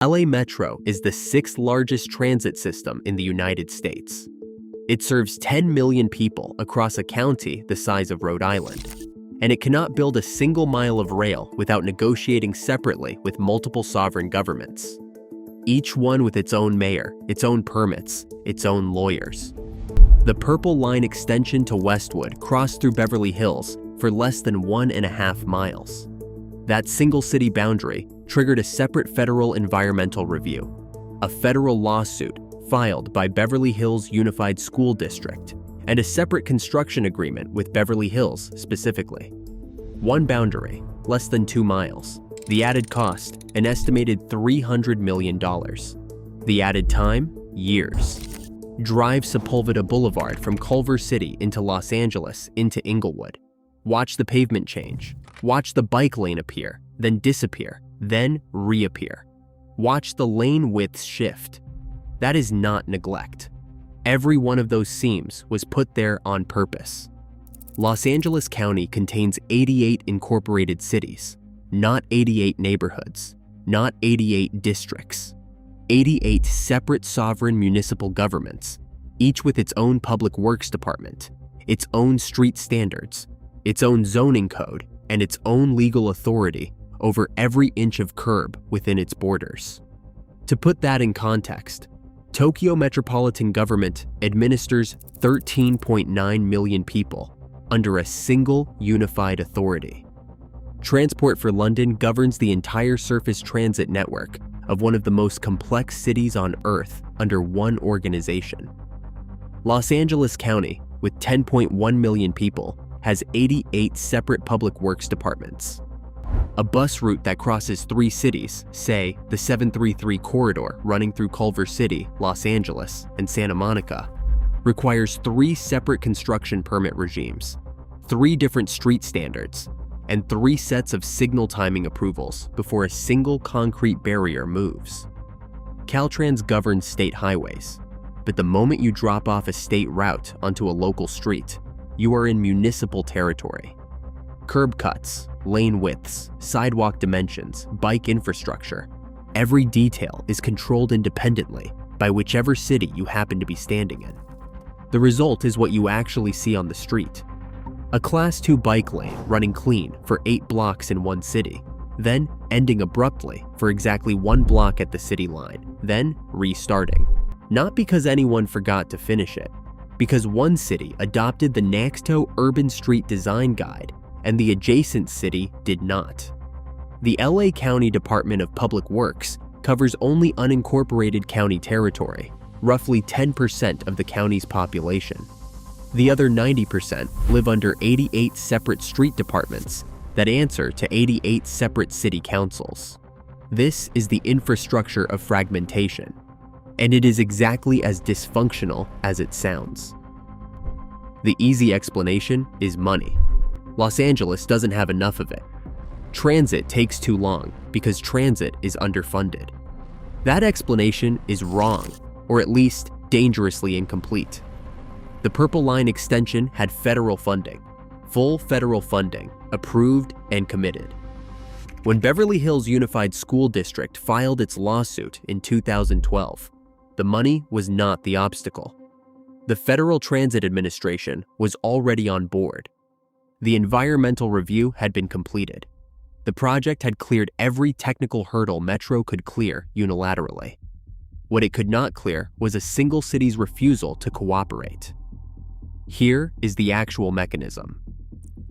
LA Metro is the sixth largest transit system in the United States. It serves 10 million people across a county the size of Rhode Island, and it cannot build a single mile of rail without negotiating separately with multiple sovereign governments, each one with its own mayor, its own permits, its own lawyers. The Purple Line extension to Westwood crossed through Beverly Hills for less than 1.5 miles. That single city boundary triggered a separate federal environmental review, a federal lawsuit filed by Beverly Hills Unified School District, and a separate construction agreement with Beverly Hills specifically. One boundary, less than 2 miles. The added cost, an estimated $300 million. The added time, years. Drive Sepulveda Boulevard from Culver City into Los Angeles into Inglewood. Watch the pavement change. Watch the bike lane appear, then disappear, then reappear. Watch the lane widths shift. That is not neglect. Every one of those seams was put there on purpose. Los Angeles County contains 88 incorporated cities, not 88 neighborhoods, not 88 districts. 88 separate sovereign municipal governments, each with its own public works department, its own street standards, its own zoning code, and its own legal authority over every inch of curb within its borders. To put that in context, Tokyo Metropolitan Government administers 13.9 million people under a single unified authority. Transport for London governs the entire surface transit network of one of the most complex cities on Earth under one organization. Los Angeles County, with 10.1 million people, has 88 separate public works departments. A bus route that crosses 3 cities, say the 733 corridor running through Culver City, Los Angeles, and Santa Monica, requires 3 separate construction permit regimes, 3 different street standards, and 3 sets of signal timing approvals before a single concrete barrier moves. Caltrans governs state highways, but the moment you drop off a state route onto a local street, you are in municipal territory. Curb cuts, lane widths, sidewalk dimensions, bike infrastructure, every detail is controlled independently by whichever city you happen to be standing in. The result is what you actually see on the street. A Class 2 bike lane running clean for 8 blocks in one city, then ending abruptly for exactly 1 block at the city line, then restarting. Not because anyone forgot to finish it, because one city adopted the Naxto Urban Street Design Guide and the adjacent city did not. The LA County Department of Public Works covers only unincorporated county territory, roughly 10% of the county's population. The other 90% live under 88 separate street departments that answer to 88 separate city councils. This is the infrastructure of fragmentation, and it is exactly as dysfunctional as it sounds. The easy explanation is money. Los Angeles doesn't have enough of it. Transit takes too long because transit is underfunded. That explanation is wrong, or at least dangerously incomplete. The Purple Line extension had federal funding, full federal funding, approved and committed. When Beverly Hills Unified School District filed its lawsuit in 2012, the money was not the obstacle. The Federal Transit Administration was already on board. The environmental review had been completed. The project had cleared every technical hurdle Metro could clear unilaterally. What it could not clear was a single city's refusal to cooperate. Here is the actual mechanism.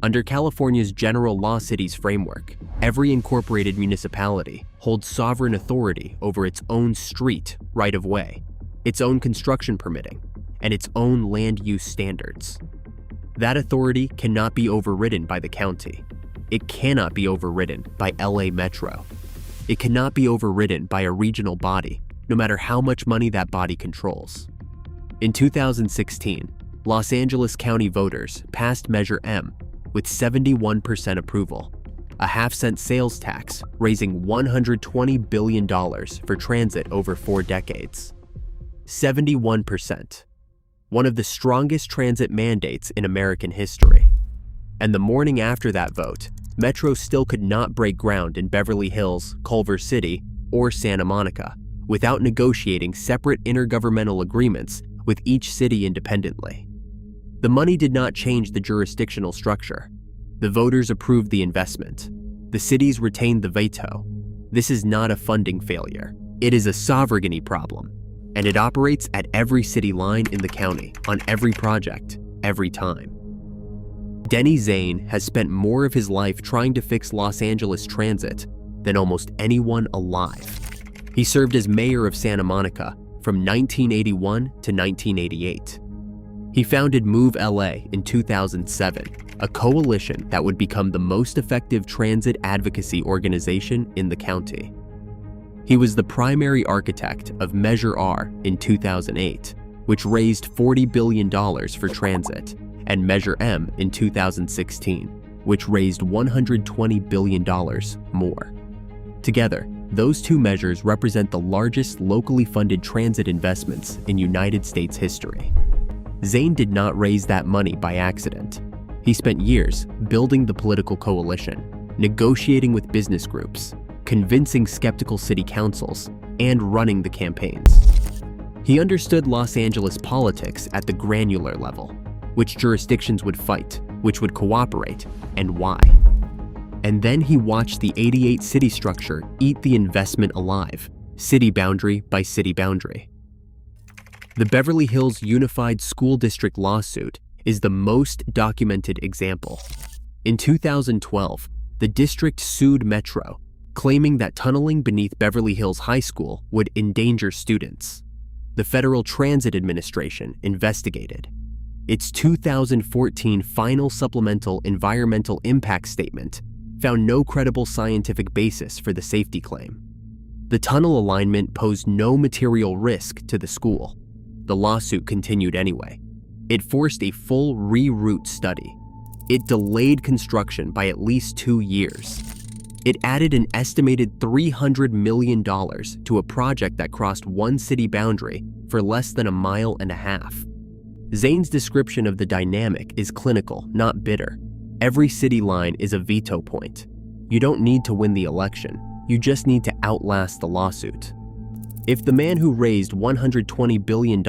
Under California's General Law Cities framework, every incorporated municipality holds sovereign authority over its own street right-of-way, its own construction permitting, and its own land use standards. That authority cannot be overridden by the county. It cannot be overridden by LA Metro. It cannot be overridden by a regional body, no matter how much money that body controls. In 2016, Los Angeles County voters passed Measure M with 71% approval, a half-cent sales tax raising $120 billion for transit over 4 decades. 71%. One of the strongest transit mandates in American history. And the morning after that vote, Metro still could not break ground in Beverly Hills, Culver City, or Santa Monica without negotiating separate intergovernmental agreements with each city independently. The money did not change the jurisdictional structure. The voters approved the investment. The cities retained the veto. This is not a funding failure. It is a sovereignty problem, and it operates at every city line in the county, on every project, every time. Denny Zane has spent more of his life trying to fix Los Angeles transit than almost anyone alive. He served as mayor of Santa Monica from 1981 to 1988. He founded Move LA in 2007, a coalition that would become the most effective transit advocacy organization in the county. He was the primary architect of Measure R in 2008, which raised $40 billion for transit, and Measure M in 2016, which raised $120 billion more. Together, those two measures represent the largest locally funded transit investments in United States history. Zane did not raise that money by accident. He spent years building the political coalition, negotiating with business groups, convincing skeptical city councils, and running the campaigns. He understood Los Angeles politics at the granular level, which jurisdictions would fight, which would cooperate, and why. And then he watched the 88 city structure eat the investment alive, city boundary by city boundary. The Beverly Hills Unified School District lawsuit is the most documented example. In 2012, the district sued Metro, claiming that tunneling beneath Beverly Hills High School would endanger students. The Federal Transit Administration investigated. Its 2014 final supplemental environmental impact statement found no credible scientific basis for the safety claim. The tunnel alignment posed no material risk to the school. The lawsuit continued anyway. It forced a full reroute study. It delayed construction by at least 2 years. It added an estimated $300 million to a project that crossed one city boundary for less than 1.5 miles. Zane's description of the dynamic is clinical, not bitter. Every city line is a veto point. You don't need to win the election. You just need to outlast the lawsuit. If the man who raised $120 billion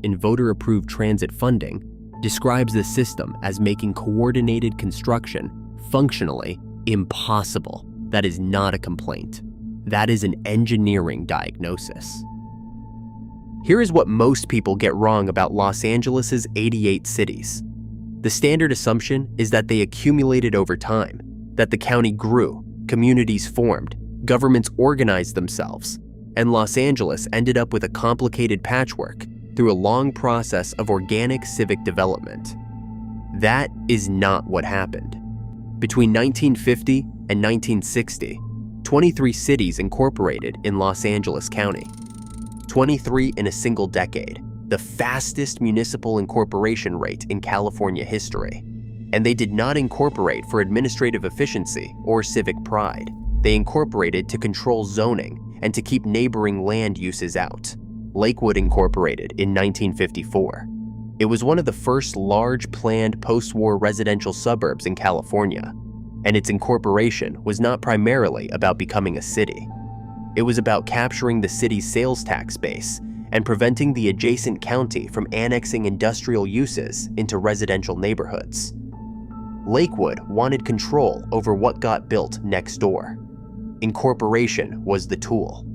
in voter-approved transit funding describes the system as making coordinated construction functionally impossible, that is not a complaint. That is an engineering diagnosis. Here is what most people get wrong about Los Angeles's 88 cities. The standard assumption is that they accumulated over time, that the county grew, communities formed, governments organized themselves, and Los Angeles ended up with a complicated patchwork through a long process of organic civic development. That is not what happened. Between 1950 and 1960, 23 cities incorporated in Los Angeles County. 23 in a single decade, the fastest municipal incorporation rate in California history. And they did not incorporate for administrative efficiency or civic pride. They incorporated to control zoning and to keep neighboring land uses out. Lakewood incorporated in 1954. It was one of the first large planned post-war residential suburbs in California, and its incorporation was not primarily about becoming a city. It was about capturing the city's sales tax base and preventing the adjacent county from annexing industrial uses into residential neighborhoods. Lakewood wanted control over what got built next door. Incorporation was the tool.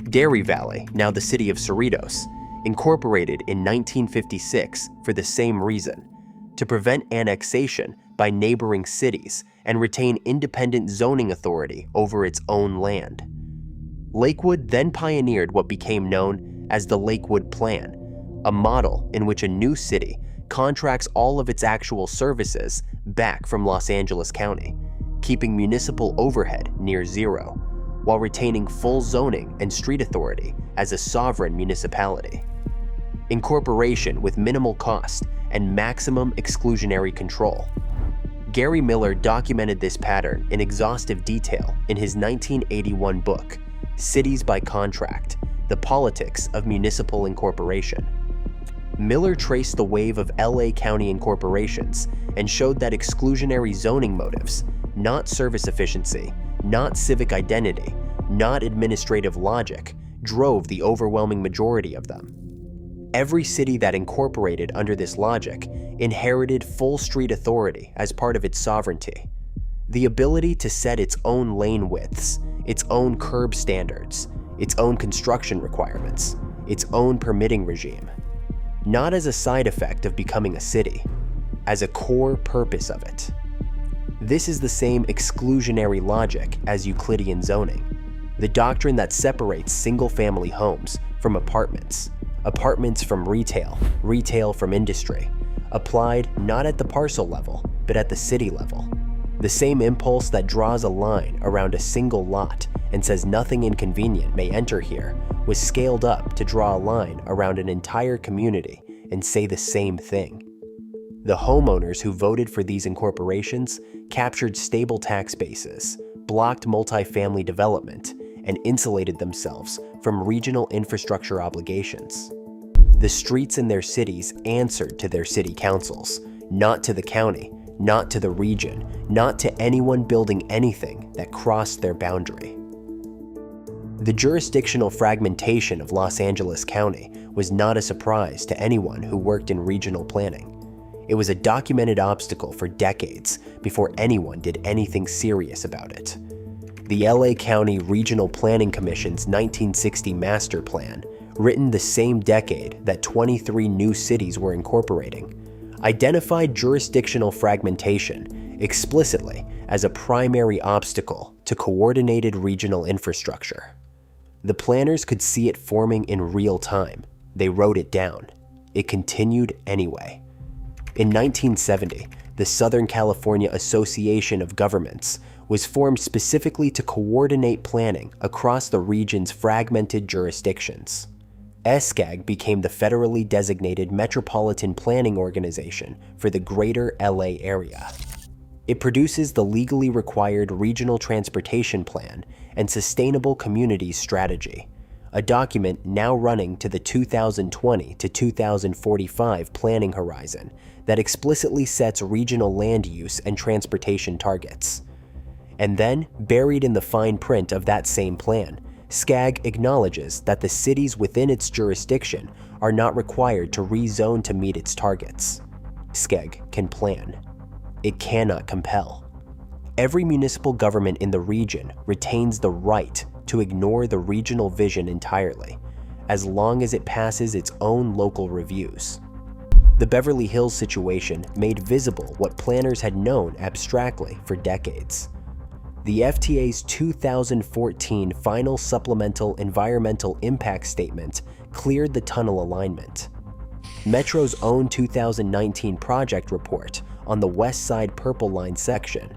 Dairy Valley, now the city of Cerritos, incorporated in 1956 for the same reason, to prevent annexation by neighboring cities and retain independent zoning authority over its own land. Lakewood then pioneered what became known as the Lakewood Plan, a model in which a new city contracts all of its actual services back from Los Angeles County, keeping municipal overhead near zero, while retaining full zoning and street authority as a sovereign municipality. Incorporation with minimal cost and maximum exclusionary control. Gary Miller documented this pattern in exhaustive detail in his 1981 book, Cities by Contract: The Politics of Municipal Incorporation. Miller traced the wave of LA County incorporations and showed that exclusionary zoning motives, not service efficiency, not civic identity, not administrative logic, drove the overwhelming majority of them. Every city that incorporated under this logic inherited full street authority as part of its sovereignty. The ability to set its own lane widths, its own curb standards, its own construction requirements, its own permitting regime. Not as a side effect of becoming a city, as a core purpose of it. This is the same exclusionary logic as Euclidean zoning, the doctrine that separates single-family homes from apartments, apartments from retail, retail from industry, applied not at the parcel level, but at the city level. The same impulse that draws a line around a single lot and says nothing inconvenient may enter here was scaled up to draw a line around an entire community and say the same thing. The homeowners who voted for these incorporations captured stable tax bases, blocked multifamily development, and insulated themselves from regional infrastructure obligations. The streets in their cities answered to their city councils, not to the county, not to the region, not to anyone building anything that crossed their boundary. The jurisdictional fragmentation of Los Angeles County was not a surprise to anyone who worked in regional planning. It was a documented obstacle for decades before anyone did anything serious about it. The LA County Regional Planning Commission's 1960 master plan, written the same decade that 23 new cities were incorporating, identified jurisdictional fragmentation explicitly as a primary obstacle to coordinated regional infrastructure. The planners could see it forming in real time. They wrote it down. It continued anyway. In 1970, the Southern California Association of Governments was formed specifically to coordinate planning across the region's fragmented jurisdictions. SCAG became the federally designated metropolitan planning organization for the greater LA area. It produces the legally required Regional Transportation Plan and Sustainable Communities Strategy, a document now running to the 2020 to 2045 planning horizon that explicitly sets regional land use and transportation targets. And then, buried in the fine print of that same plan, SCAG acknowledges that the cities within its jurisdiction are not required to rezone to meet its targets. SCAG can plan. It cannot compel. Every municipal government in the region retains the right to ignore the regional vision entirely, as long as it passes its own local reviews. The Beverly Hills situation made visible what planners had known abstractly for decades. The FTA's 2014 final supplemental environmental impact statement cleared the tunnel alignment. Metro's own 2019 project report on the West Side Purple Line section,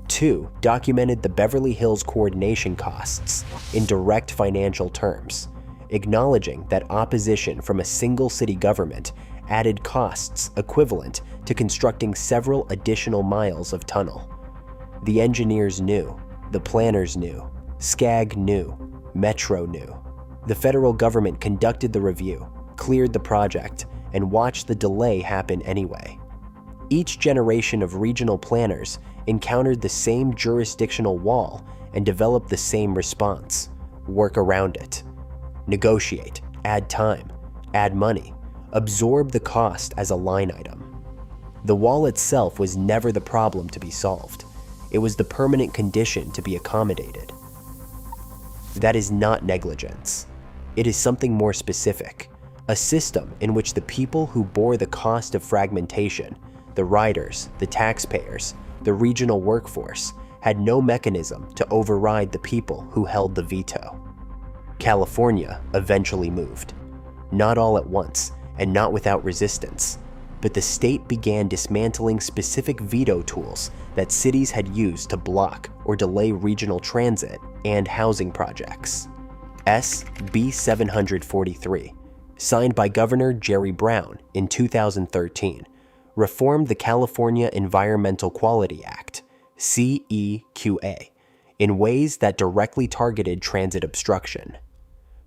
too, documented the Beverly Hills coordination costs in direct financial terms, acknowledging that opposition from a single city government added costs equivalent to constructing several additional miles of tunnel. The engineers knew, the planners knew, SCAG knew, Metro knew. The federal government conducted the review, cleared the project, and watched the delay happen anyway. Each generation of regional planners encountered the same jurisdictional wall and developed the same response: work around it. Negotiate, add time, add money, absorb the cost as a line item. The wall itself was never the problem to be solved. It was the permanent condition to be accommodated. That is not negligence. It is something more specific, a system in which the people who bore the cost of fragmentation, the riders, the taxpayers, the regional workforce, had no mechanism to override the people who held the veto. California eventually moved. Not all at once, and not without resistance, but the state began dismantling specific veto tools that cities had used to block or delay regional transit and housing projects. SB 743, signed by Governor Jerry Brown in 2013, reformed the California Environmental Quality Act, CEQA, in ways that directly targeted transit obstruction.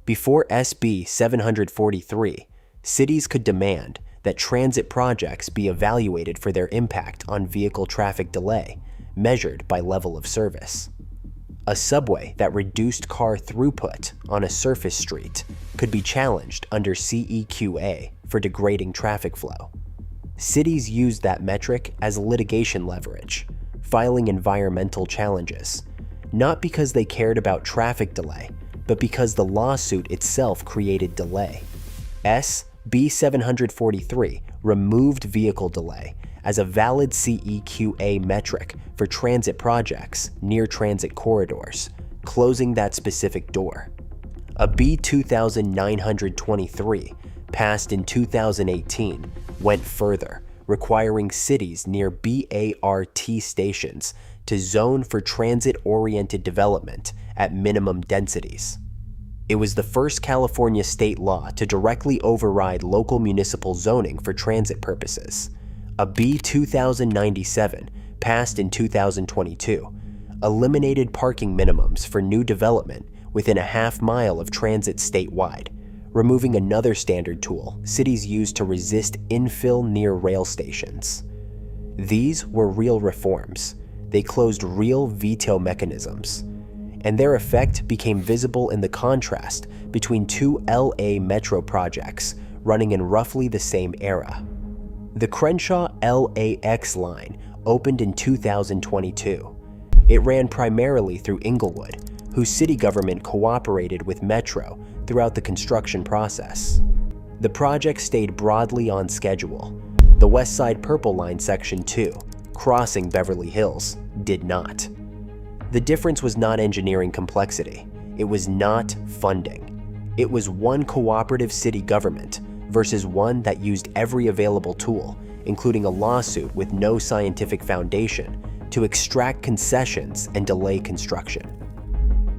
Before SB 743, cities could demand that transit projects be evaluated for their impact on vehicle traffic delay, measured by level of service. A subway that reduced car throughput on a surface street could be challenged under CEQA for degrading traffic flow. Cities used that metric as litigation leverage, filing environmental challenges, not because they cared about traffic delay, but because the lawsuit itself created delay. SB 743 removed vehicle delay as a valid CEQA metric for transit projects near transit corridors, closing that specific door. A B 2923, passed in 2018, went further, requiring cities near BART stations to zone for transit-oriented development at minimum densities. It was the first California state law to directly override local municipal zoning for transit purposes. A B 2097, passed in 2022, eliminated parking minimums for new development within a half-mile of transit statewide, removing another standard tool cities use to resist infill near rail stations. These were real reforms. They closed real veto mechanisms, and their effect became visible in the contrast between two LA metro projects running in roughly the same era. The Crenshaw LAX line opened in 2022. It ran primarily through Inglewood, whose city government cooperated with Metro throughout the construction process. The project stayed broadly on schedule. The West Side Purple Line Section 2, crossing Beverly Hills, did not. The difference was not engineering complexity. It was not funding. It was one cooperative city government versus one that used every available tool, including a lawsuit with no scientific foundation, to extract concessions and delay construction.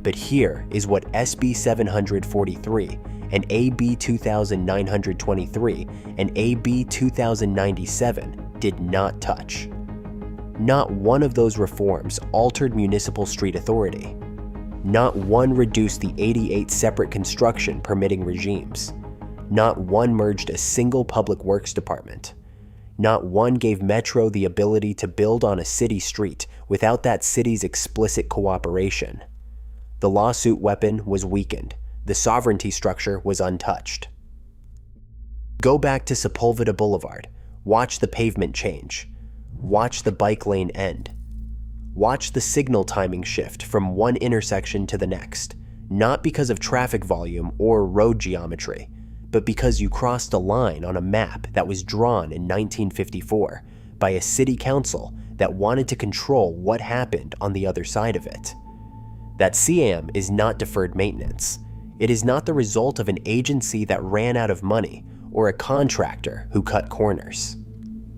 But here is what SB 743 and AB 2923 and AB 2097 did not touch. Not one of those reforms altered municipal street authority. Not one reduced the 88 separate construction permitting regimes. Not one merged a single public works department. Not one gave Metro the ability to build on a city street without that city's explicit cooperation. The lawsuit weapon was weakened. The sovereignty structure was untouched. Go back to Sepulveda Boulevard. Watch the pavement change. Watch the bike lane end. Watch the signal timing shift from one intersection to the next, not because of traffic volume or road geometry, but because you crossed a line on a map that was drawn in 1954 by a city council that wanted to control what happened on the other side of it. That CAM is not deferred maintenance. It is not the result of an agency that ran out of money or a contractor who cut corners.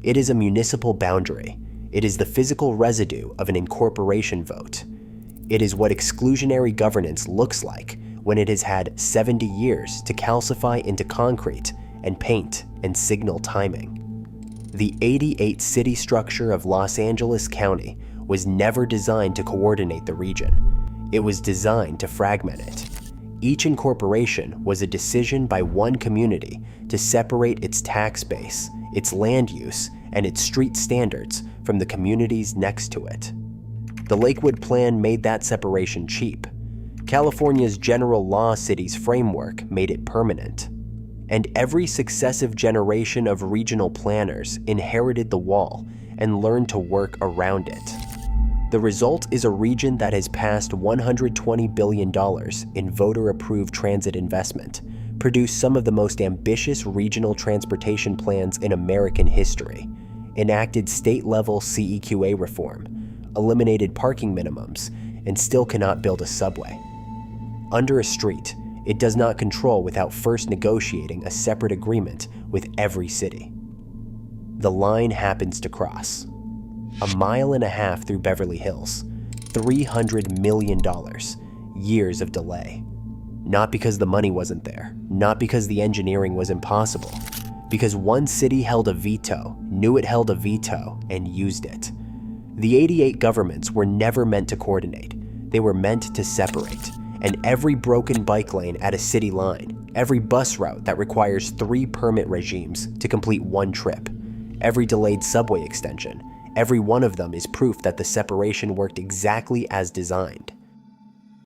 It is a municipal boundary. It is the physical residue of an incorporation vote. It is what exclusionary governance looks like when it has had 70 years to calcify into concrete and paint and signal timing. The 88 city structure of Los Angeles County was never designed to coordinate the region. It was designed to fragment it. Each incorporation was a decision by one community to separate its tax base, its land use, and its street standards from the communities next to it. The Lakewood Plan made that separation cheap. California's general law cities framework made it permanent. And every successive generation of regional planners inherited the wall and learned to work around it. The result is a region that has passed $120 billion in voter-approved transit investment, produced some of the most ambitious regional transportation plans in American history, enacted state-level CEQA reform, eliminated parking minimums, and still cannot build a subway. Under a street, it does not control without first negotiating a separate agreement with every city. The line happens to cross. 1.5 miles through Beverly Hills, $300 million, years of delay. Not because the money wasn't there, not because the engineering was impossible, because one city held a veto, knew it held a veto, and used it. The 88 governments were never meant to coordinate. They were meant to separate. And every broken bike lane at a city line, every bus route that requires 3 permit regimes to complete one trip, every delayed subway extension, every one of them is proof that the separation worked exactly as designed.